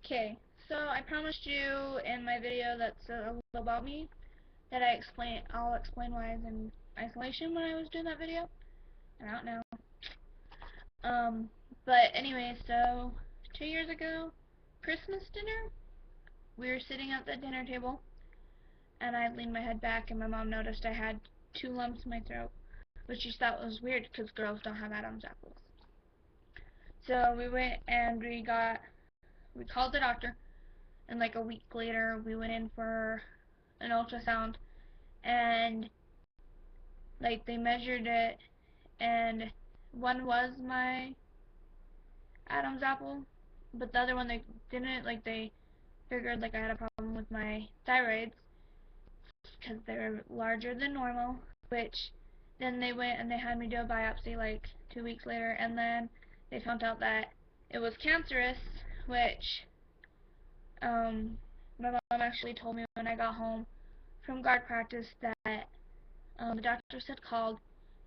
Okay, so I promised you in my video that's a little about me that I'll explain why I was in isolation when I was doing that video. I'm out now. Um, but anyway, so 2 years ago, Christmas dinner, we were sitting at the dinner table, and I leaned my head back, and my mom noticed I had 2 lumps in my throat, which she thought was weird because girls don't have Adam's apples. So we went and we called the doctor, and like a week later, we went in for an ultrasound, and like they measured it, and one was my Adam's apple, but the other one they didn't. Like they figured like I had a problem with my thyroids because they're larger than normal, which then they went and they had me do a biopsy like 2 weeks later, and then they found out that it was cancerous, which my mom actually told me when I got home from guard practice that the doctor had called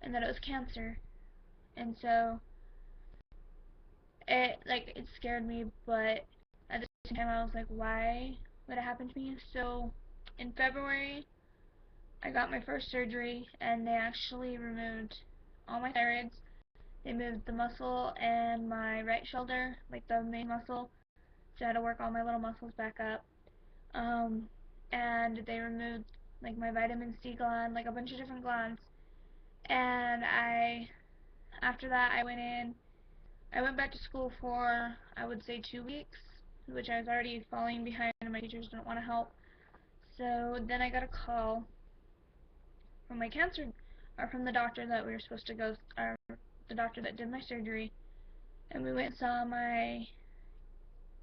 and that it was cancer. And so it scared me, but at the same time I was like, why would it happen to me? So in February I got my first surgery, and they actually removed all my thyroids. They moved the muscle and my right shoulder, like the main muscle, so I had to work all my little muscles back up. Um, and they removed like my vitamin C gland, like a bunch of different glands. And after that, I went back to school for, I would say, 2 weeks, which I was already falling behind and my teachers didn't want to help. So then I got a call from my cancer, or from the doctor that we were supposed to go, or the doctor that did my surgery, and we went and saw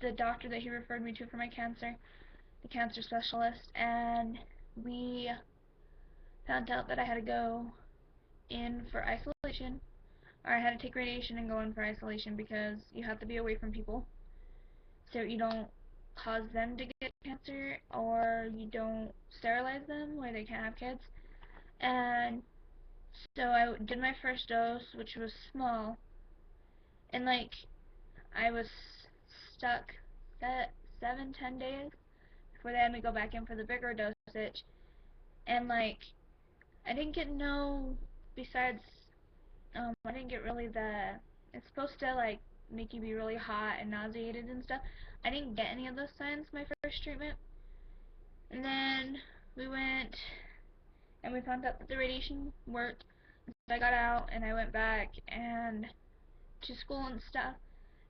the doctor that he referred me to for my cancer, the cancer specialist, and we found out that I had to go in for isolation, or I had to take radiation and go in for isolation because you have to be away from people so you don't cause them to get cancer, or you don't sterilize them where they can't have kids. And so I did my first dose, which was small, and like I was stuck 7, 10 days before they had me go back in for the bigger dosage. And like I didn't get no, besides I didn't get really it's supposed to like make you be really hot and nauseated and stuff. I didn't get any of those signs my first treatment. And then we went and we found out that the radiation worked. So I got out and I went back and to school and stuff.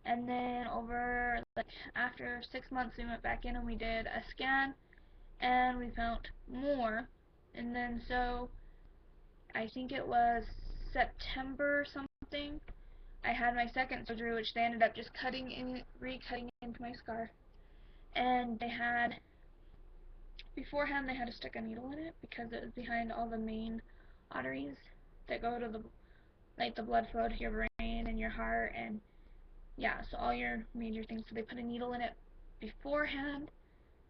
And then over like after 6 months we went back in and we did a scan and we found more. And then so I think it was September something, I had my second surgery, which they ended up just recutting into my scar. And beforehand they had to stick a needle in it because it was behind all the main arteries that go to the blood flow to your brain and your heart, and yeah, so all your major things. So they put a needle in it beforehand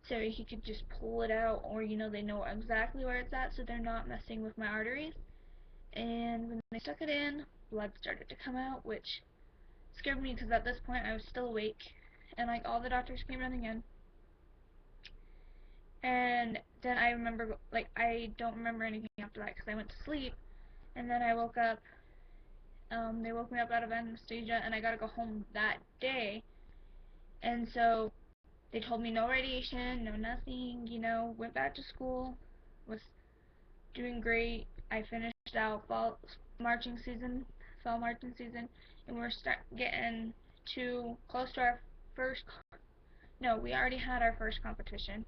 so he could just pull it out, or they know exactly where it's at, so they're not messing with my arteries. And when they stuck it in, blood started to come out, which scared me because at this point I was still awake, and like all the doctors came running in. And then I remember, like, I don't remember anything after that because I went to sleep, and then I woke up. They woke me up out of anesthesia, and I gotta go home that day. And so they told me no radiation, no nothing. Went back to school, was doing great. I finished out fall marching season, and we're getting too close to our first. No, we already had our first competition,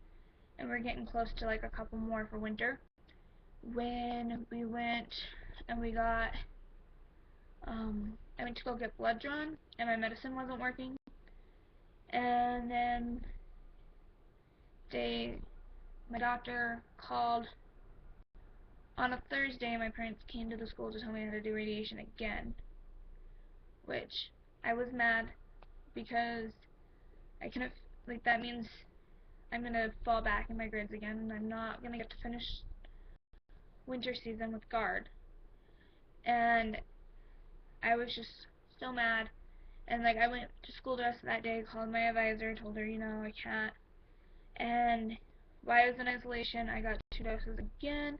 and we're getting close to like a couple more for winter. When we went and I went to go get blood drawn, and my medicine wasn't working, and then my doctor called on a Thursday. My parents came to the school to tell me I had to do radiation again, which I was mad because I couldn't, like, that means I'm gonna fall back in my grades again, and I'm not gonna get to finish winter season with guard. And I was just so mad. And like I went to school the rest of that day, called my advisor, told her, I can't. And while I was in isolation, I got 2 doses again.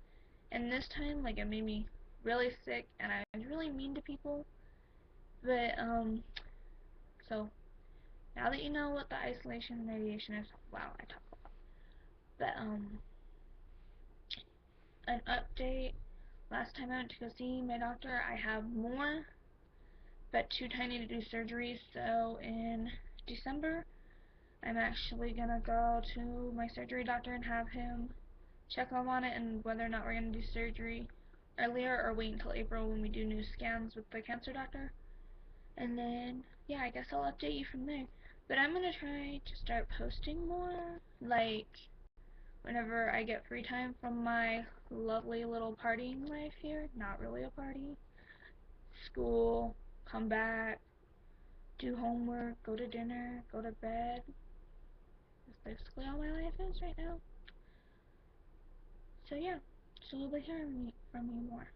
And this time, like, it made me really sick, and I was really mean to people. But so now that you know what the isolation and radiation is, wow, I talk a lot. But an update. Last time I went to go see my doctor, I have more, but too tiny to do surgery. So in December, I'm actually gonna go to my surgery doctor and have him check up on it and whether or not we're gonna do surgery earlier or wait until April when we do new scans with the cancer doctor. And then, yeah, I guess I'll update you from there. But I'm gonna try to start posting more, like whenever I get free time from my lovely little partying life here. Not really a party. School, come back, do homework, go to dinner, go to bed. That's basically all my life is right now. So yeah, so you'll be hearing from me more.